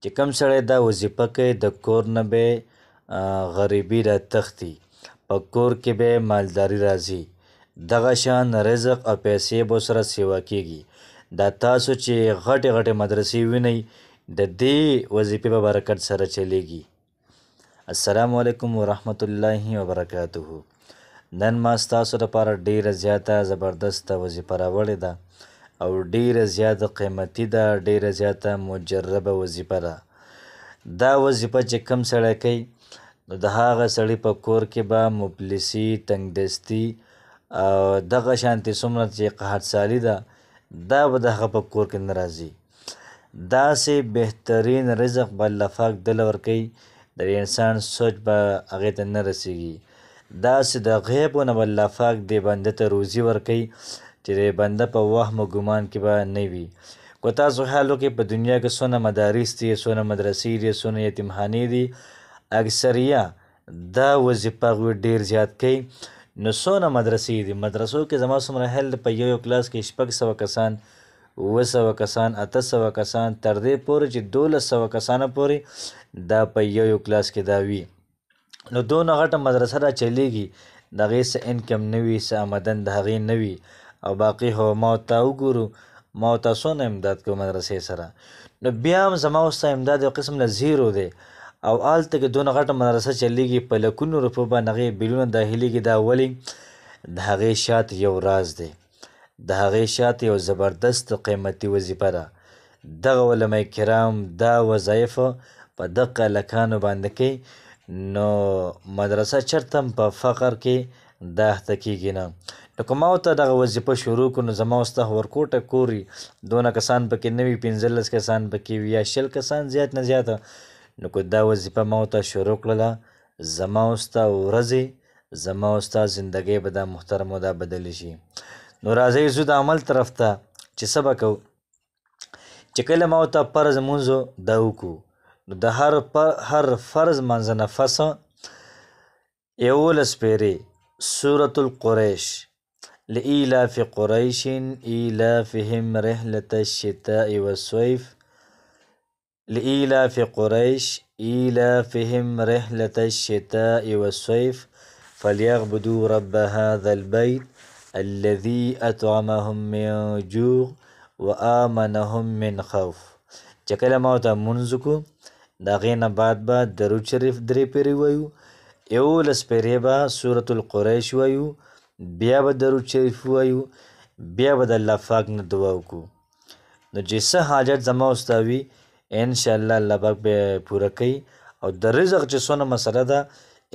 چې کوم سړی دا وظیفه کوي د کور نه به غریبي را تښتي، په کور کې به مالداري راځي، دغه شان رزق او پیسې به سره سیوا کیږي. دا تاسو چې غټې غټې مدرسې وینئ د دې وظیفې په برکت سره چلیږي. السلام علیکم ورحمت الله وبرکاته. نن ما ستاسو لپاره ډیره زیاته زبردسته وظیفه راوړې ده او ډیره زیاته قیمتي ده، ډیره زیاته مجربه وظیفه ده. دا وظیفه چې کوم سړی کوي نو د هغه سړي په کور کې به مفلسي، تنګدستي او دغه شانتې څومره چې قحطسالي ده دا به د هغه په کور کې نه راځي. داسې بهترین رزق به الله پاک دله ورکوي د انسان سوچ به هغې ته نه رسیږي. داسې د غیبو نه به الله پاک دې بنده ته روزي ورکوي چې د بنده په وهم و ګمان کې به نه وي. که تاسو خیال وکړئ په دنیا کې څونه مدارس دي، څونه مدرسې دي، څونه یتیمخانې دي، اکثریه دا وظیفه هغوی ډېر زیات کوي. نو څونه مدرسې دي، مدرسو کې زما څومره خیال دی په یو کلاس کې 600 کسان، 700 کسان، 800 کسان، تر دې پورې چې 1200 کسانو پورې دا په یو کلاس کې دا وي. نو دونه غټه مدرسه را چلیږي، د هغې څه انکم نه وي، څه آمدن د هغې نه وي، او باقي خو ما ورته وګورو ما ورته څونه امداد کوو مدرسې سره. نو بیا هم زما اوس امداد یو قسم له زیرو دی او هلته کې دونه غټه مدرسه چلیږي په لکونو روپو باندې هغې بیلونه داخلیږي. دا ولې؟ د هغې شاته یو راز دی، د هغې شاته یو زبردست قیمتي وظیفه ده. دغه علما کرام دا وظایف په دغه هلکانو باندې کوي. نو مدرسه چرته هم په فقر کې دا اخته کیږي نه. نو که ما ورته دغه وظیفه شروع کړو نو زما او ستا ورکوټه کور وي، دونه کسان پکې نه وي، 15 کسان پکې وي یا 20 کسان زیات نه زیاته. نو که دا وظیفه ما ورته شروع کړله زما او ستا ورځې، زما او ستا زندګۍ به دا محترمو دا بدلې شي. نو راځئ ځو د عمل طرف ته چې څه به کوو. چې کله ما ورته فرض لمونځ دا وکړو نو د هر فرض منځ نه پس 11 پیرې سورة القریش لإیلاف قریش ایلافهم رحلة الشتاء والصيف لإیلاف قریش ایلافهم رحلة الشتاء والصيف فلیعبدوا رب هذا البيت الذي أطعمهم من جوع وآمنهم من خوف. چې کله ما ورته لمونځ وکړو د هغې نه بعد به درود شریف 3 پیرې وایو، 11 پیرې به سورة القریش وایو، بیا به درود شریف وایو، بیا به د الله پاک نه دعا وکړو. نو چې څه حاجت زما او ستا وي انشاءالله الله پاک به پوره کوي. او د رزق چې څونه مسله ده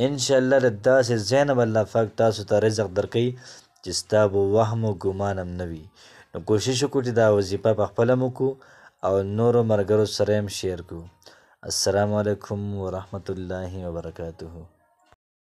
انشاءالله د داسې ځای نه به الله پاک تاسو ته رزق درکوي چې ستا به وهم و ګمان هم نه وي. نو کوشش وکړو چې دا وظیفه په خپله هم وکړو او نورو ملګرو سره هم شیر کړو. السلام علیکم ورحمت الله وبرکاته.